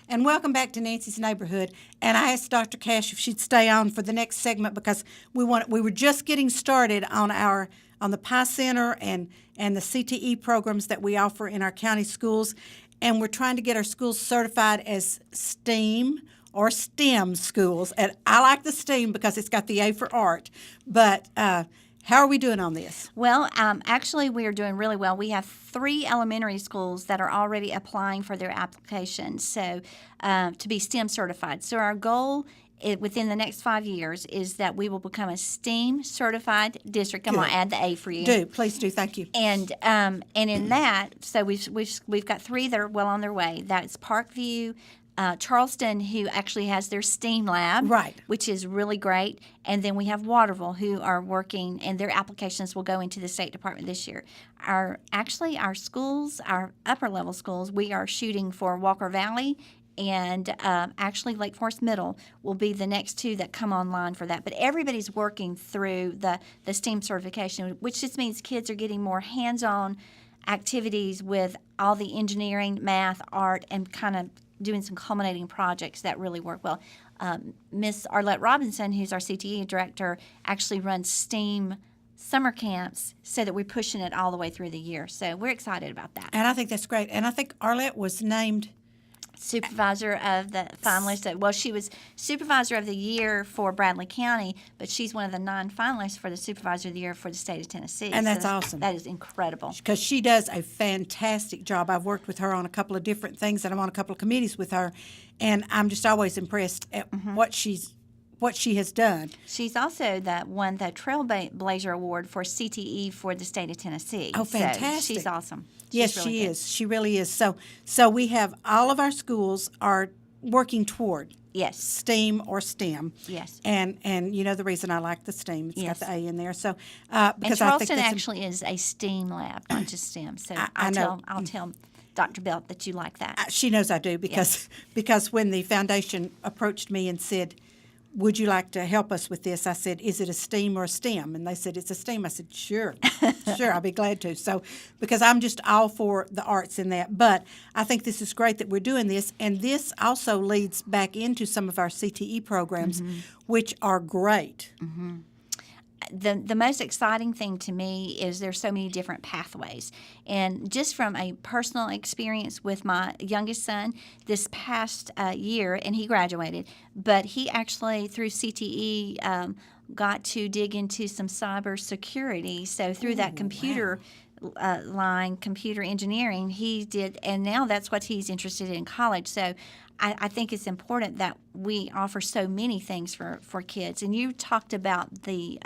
and welcome back to Nancy's Neighborhood. And I asked Dr. Cash if she'd stay on for the next segment because we were just getting started on the Pie Center and the CTE programs that we offer in our county schools, and we're trying to get our schools certified as STEAM or STEM schools. And I like the STEAM because it's got the A for art, but how are we doing on this? Well, actually, we are doing really well. We have 3 elementary schools that are already applying for their applications to be STEM certified. So our goal within the next 5 years is that we will become a STEAM certified district. I'm going to add the A for you. Please do. Thank you. And in that, so we've got 3 that are well on their way. That's Parkview, Charleston, who actually has their STEAM lab, right, which is really great. And then we have Waterville, who are working, and their applications will go into the State Department this year. Our schools, our upper level schools, we are shooting for Walker Valley, and actually Lake Forest Middle will be the next 2 that come online for that. But everybody's working through the STEAM certification, which just means kids are getting more hands-on activities with all the engineering, math, art, and kind of doing some culminating projects that really work well. Miss Arlette Robinson, who's our CTE director, actually runs STEAM summer camps so that we're pushing it all the way through the year. So we're excited about that. And I think that's great. And I think Arlette was named Supervisor of the finalists. Well, she was Supervisor of the Year for Bradley County, but she's one of the 9 finalists for the Supervisor of the Year for the state of Tennessee. And that's awesome. That is incredible. Because she does a fantastic job. I've worked with her on a couple of different things, and I'm on a couple of committees with her, and I'm just always impressed at what she has done. She's also won the Trailblazer Award for CTE for the state of Tennessee. Oh, fantastic. So she's awesome. Yes, really she good. is. She really is. So we have all of our schools are working toward STEAM or STEM. Yes. And you know the reason I like the STEAM. It's got the A in there. So because and I think Charleston actually is a STEAM lab, not just STEM. So I'll tell Dr. Belt that you like that. She knows I do because when the foundation approached me and said, would you like to help us with this? I said, is it a STEAM or a STEM? And they said, it's a STEAM. I said, sure, I'll be glad to. So, because I'm just all for the arts in that. But I think this is great that we're doing this. And this also leads back into some of our CTE programs, which are great. Mm-hmm. The most exciting thing to me is there's so many different pathways. And just from a personal experience with my youngest son this past year, and he graduated, but he actually, through CTE, got to dig into some cyber security. So through that computer computer engineering, he did, and now that's what he's interested in college. So I think it's important that we offer so many things for kids. And you talked about the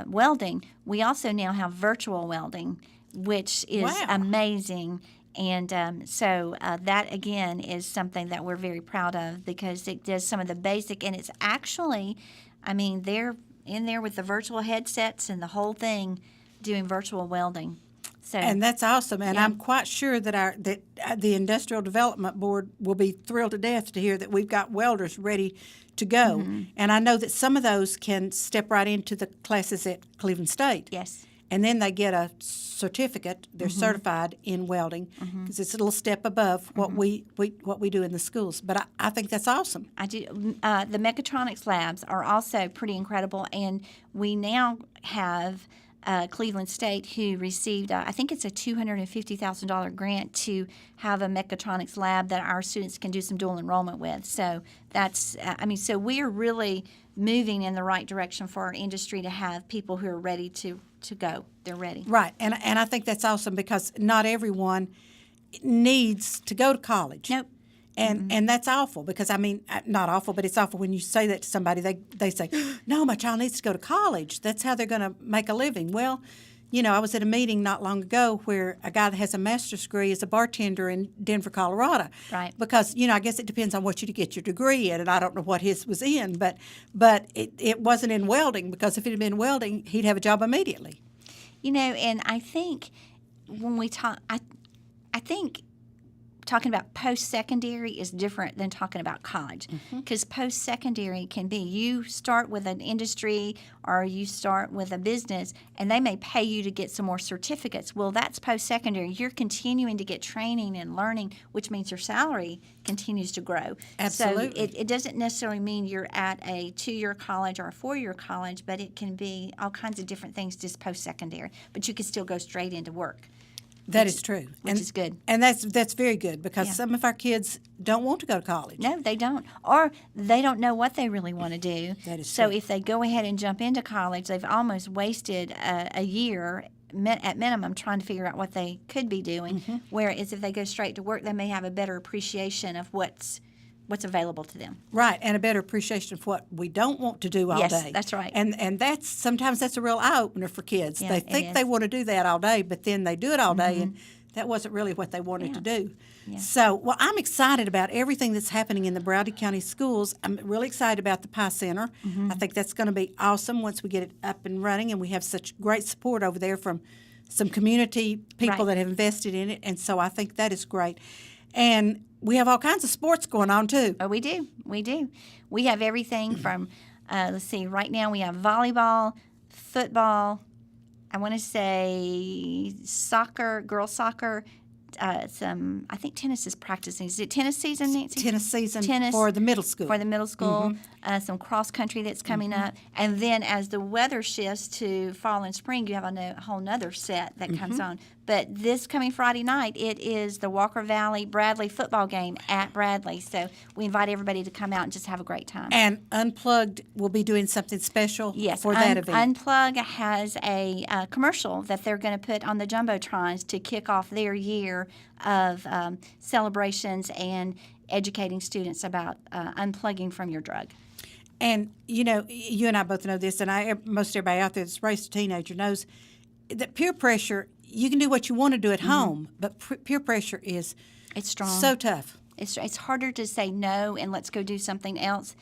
welding. We also now have virtual welding, which is amazing. And so that, again, is something that we're very proud of because it does some of the basic, and it's actually, they're in there with the virtual headsets and the whole thing doing virtual welding. So, and that's awesome. And I'm quite sure that the Industrial Development Board will be thrilled to death to hear that we've got welders ready to go. Mm-hmm. And I know that some of those can step right into the classes at Cleveland State. Yes. And then they get a certificate. They're certified in welding because it's a little step above what we do in the schools. But I think that's awesome. I do. The mechatronics labs are also pretty incredible, and we now have Cleveland State, who received, I think it's a $250,000 grant to have a mechatronics lab that our students can do some dual enrollment with. So that's, so we are really moving in the right direction for our industry to have people who are ready to go. They're ready. Right, and I think that's awesome because not everyone needs to go to college. Nope. And that's awful because, not awful, but it's awful when you say that to somebody. They say, no, my child needs to go to college. That's how they're going to make a living. Well, I was at a meeting not long ago where a guy that has a master's degree is a bartender in Denver, Colorado. Right. Because, I guess it depends on what you get your degree in, and I don't know what his was in, but it wasn't in welding because if it had been welding, he'd have a job talking about post-secondary is different than talking about college, because post-secondary can be you start with an industry or you start with a business, and they may pay you to get some more certificates. Well, that's post-secondary. You're continuing to get training and learning, which means your salary continues to grow. Absolutely. So it doesn't necessarily mean you're at a 2-year college or a 4-year college, but it can be all kinds of different things just post-secondary. But you can still go straight into work. That is true. Which is good. And that's very good, because Yeah. some of our kids don't want to go to college. No, they don't. Or they don't know what they really want to do. That is so true. if they go ahead and jump into college, they've almost wasted a year at minimum trying to figure out what they could be doing. Whereas if they go straight to work, they may have a better appreciation of what's available to them. Right, and a better appreciation of what we don't want to do all Yes, day. that's right. And that's sometimes that's a real eye opener for kids. Yeah, They it think they is. want to do that all day, but then they do it all day, and that wasn't really what they wanted to do. Yeah. So, well, I'm excited about everything that's happening in the Broward County schools. I'm really excited about the Pie Center. I think that's going to be awesome once we get it up and running, and we have such great support over there from some community people Right. that have invested in it, and so I think that is great. And we have all kinds of sports going on too. Oh, we do. We do. We have everything from, let's see, right now we have volleyball, football, I want to say soccer, girls soccer, I think tennis is practicing. Is it tennis season, Nancy? Tennis season Tennis for the middle school. For the middle school, some cross country that's coming up. And then as the weather shifts to fall and spring, you have a whole nother set that comes on. But this coming Friday night, it is the Walker Valley Bradley football game at Bradley. So we invite everybody to come out and just have a great time. And Unplugged will be doing something special Yes, for that event. Unplug has a commercial that they're going to put on the Jumbotrons to kick off their year of celebrations and educating students about unplugging from your drug. And, you know, you and I both know this, and most everybody out there that's raised a teenager knows that peer pressure, you can do what you want to do at home, but peer pressure is It's strong. so tough. It's harder to say no and let's go do something else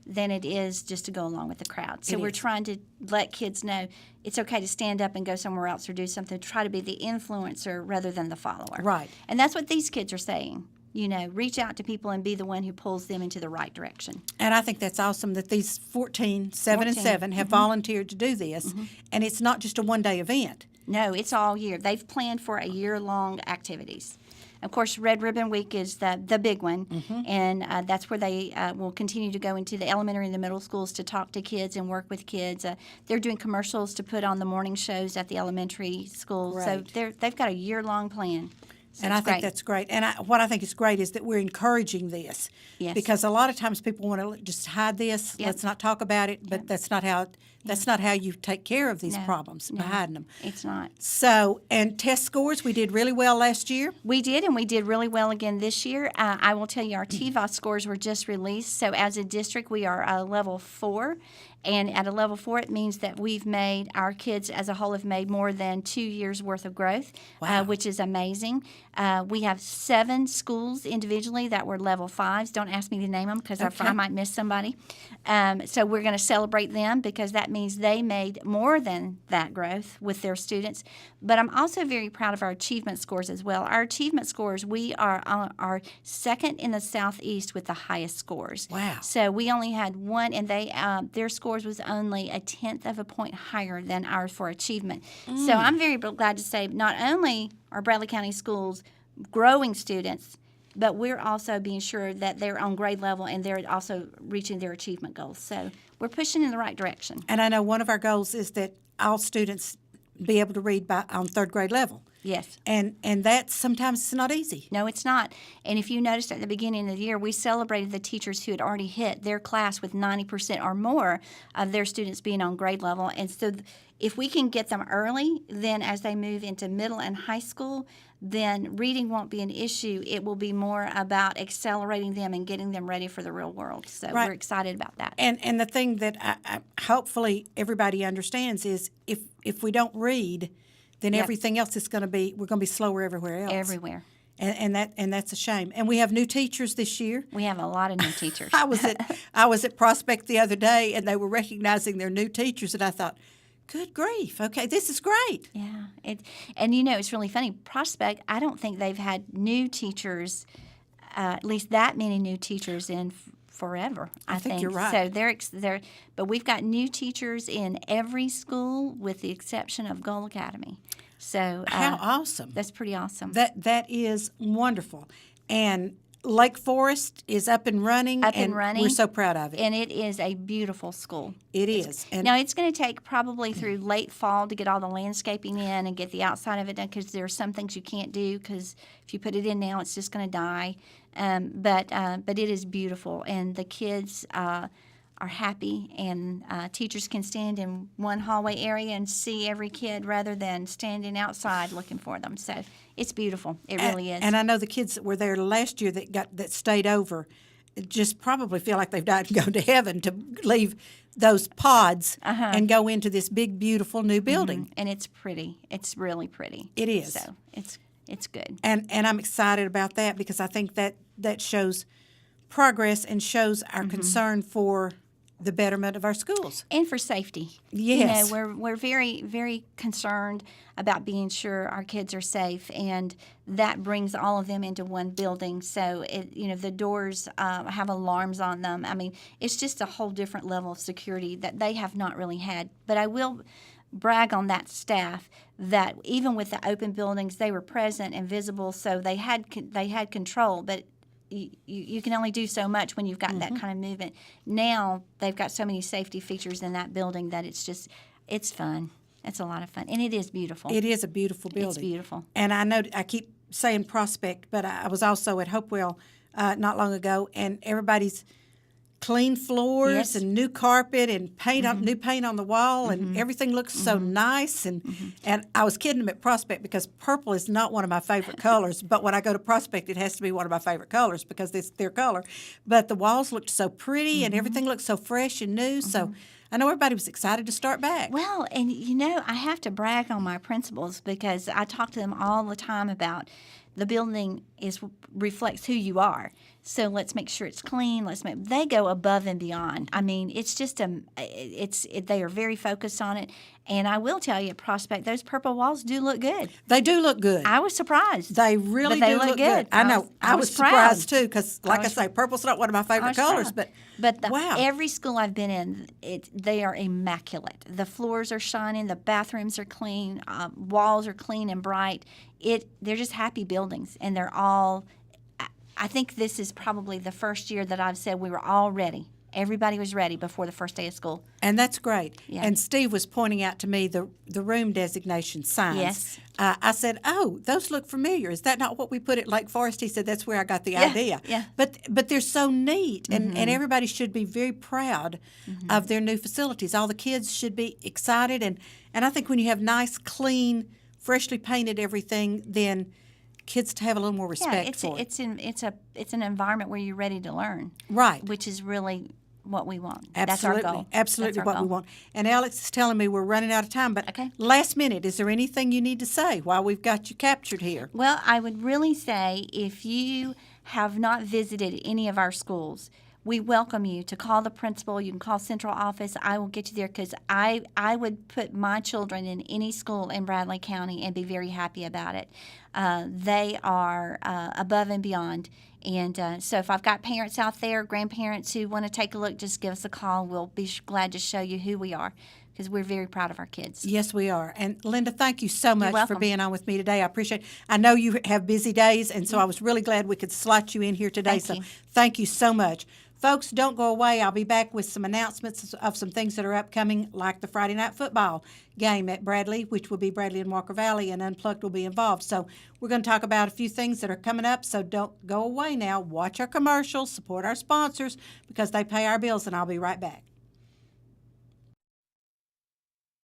than it is just to go along with the crowd. So It we're is. trying to let kids know it's okay to stand up and go somewhere else or do something. Try to be the influencer rather than the follower. Right. And that's what these kids are saying. You know, reach out to people and be the one who pulls them into the right direction. And I think that's awesome that these 7 and 7, have volunteered to do this. And it's not just a one-day event. No, it's all year. They've planned for a year-long activities. Of course, Red Ribbon Week is the big one, and that's where they will continue to go into the elementary and the middle schools to talk to kids and work with kids. They're doing commercials to put on the morning shows at the elementary schools. So Great. they've got a year-long plan. So And I it's think great. that's great. And what I think is great is that we're encouraging this. Yes. Because a lot of times people want to just hide this. Yep. Let's not talk about it. But that's not how you take care of these No, problems, by no. hiding them. It's not. So, and test scores, we did really well last year. We did, and we did really well again this year. I will tell you, our TVOS scores were just released. So, as a district, we are a level 4. And at a level 4, it means that our kids as a whole have made more than 2 years worth of growth, Wow. which is amazing. We have 7 schools individually that were level 5s. Don't ask me to name them because Okay. I might miss somebody. So we're going to celebrate them because that means they made more than that growth with their students. But I'm also very proud of our achievement scores as well. Our achievement scores, we are second in the Southeast with the highest scores. Wow. So we only had one, and their scores was only a 1/10 of a point higher than ours for achievement. So I'm very glad to say not only are Bradley County schools growing students, but we're also being sure that they're on grade level and they're also reaching their achievement goals. So we're pushing in the right direction. And I know one of our goals is that all students be able to read on 3rd grade level. Yes. And that sometimes it's not easy. No, it's not. And if you noticed at the beginning of the year, we celebrated the teachers who had already hit their class with 90% or more of their students being on grade level. And so if we can get them early, then as they move into middle and high school, then reading won't be an issue. It will be more about accelerating them and getting them ready for the real world. So Right. we're excited about that. And the thing that I hopefully everybody understands is if we don't read, then Yep. everything else is we're going to be slower everywhere else. Everywhere. And that's a shame. And we have new teachers this year. We have a lot of new teachers. I was at Prospect the other day, and they were recognizing their new teachers, and I thought, Good grief. Okay, this is great. Yeah, and you know it's really funny. Prospect, I don't think they've had new teachers, at least that many new teachers in forever. I think you're right. So they're, but we've got new teachers in every school with the exception of Gull Academy. So How awesome. that's pretty awesome. That is wonderful. And Lake Forest is up and running. Up and running. We're so proud of it. And it is a beautiful school. It is. And Now, it's going to take probably through late fall to get all the landscaping in and get the outside of it done because there are some things you can't do because if you put it in now, it's just going to die. But it is beautiful, and the kids are happy, and teachers can stand in one hallway area and see every kid rather than standing outside looking for them. So it's beautiful. It really is. And I know the kids that were there last year that stayed over just probably feel like they've died and gone to heaven to leave those pods and go into this big, beautiful new building. And it's pretty. It's really pretty. It is. So it's good. And I'm excited about that because I think that shows progress and shows our concern for the betterment of our schools. And for safety. Yes. You know, we're very, very concerned about being sure our kids are safe, and that brings all of them into one building. So, the doors have alarms on them. I mean, it's just a whole different level of security that they have not really had. But I will brag on that staff that even with the open buildings, they were present and visible, so they had control. But you can only do so much when you've got that kind of movement. Now they've got so many safety features in that building that it's fun. It's a lot of fun, and it is beautiful. It is a beautiful building. It's beautiful. And I know I keep saying Prospect, but I was also at Hopewell not long ago, and everybody's clean floors Yes. and new carpet and new paint on the wall, and everything looks so nice. And I was kidding them at Prospect because purple is not one of my favorite colors, but when I go to Prospect, it has to be one of my favorite colors because it's their color. But the walls looked so pretty and everything looked so fresh and new. So I know everybody was excited to start back. Well, and I have to brag on my principals because I talk to them all the time about the building reflects who you are. So let's make sure it's clean. They go above and beyond. I mean, it's just they are very focused on it. And I will tell you, at Prospect, those purple walls do look good. They do look good. I was surprised. They really But they do look look good. I know. I I was was proud. surprised too because, like I say, purple's not one of my favorite colors. Proud. But But wow, every school I've been in, they are immaculate. The floors are shining. The bathrooms are clean. Walls are clean and bright. They're just happy buildings, and they're all. I think this is probably the first year that I've said we were all ready. Everybody was ready before the first day of school. and that's great. Yeah. And Steve was pointing out to me the room designation signs. Yes. I said, "Oh, those look familiar. Is that not what we put at Lake Forest?" He said, "That's where I got the idea." yeah. But they're so neat, and everybody should be very proud of their new facilities. All the kids should be excited, and I think when you have nice, clean, freshly painted everything, then kids have a little more respect for it. It's an environment where you're ready to learn. Right. Which is really what we want. Absolutely. That's our goal. Absolutely That's our what we goal. want. And Alex is telling me we're running out of time, but Okay. last minute, is there anything you need to say while we've got you captured here? Well, I would really say if you have not visited any of our schools, we welcome you to call the principal. You can call central office. I will get you there because I would put my children in any school in Bradley County and be very happy about it. They are above and beyond. And so if I've got parents out there, grandparents who want to take a look, just give us a call. We'll be glad to show you who we are because we're very proud of our kids. Yes, we are. And Linda, thank you so much for welcome. being on with me today. I appreciate it. I know you have busy days, and so I was really glad we could slot you in here today. Thank you. Thank you so much. Folks, don't go away. I'll be back with some announcements of some things that are upcoming, like the Friday night football game at Bradley, which will be Bradley and Walker Valley, and Unplugged will be involved. So we're going to talk about a few things that are coming up, so don't go away now. Watch our commercials, support our sponsors, because they pay our bills, and I'll be right back.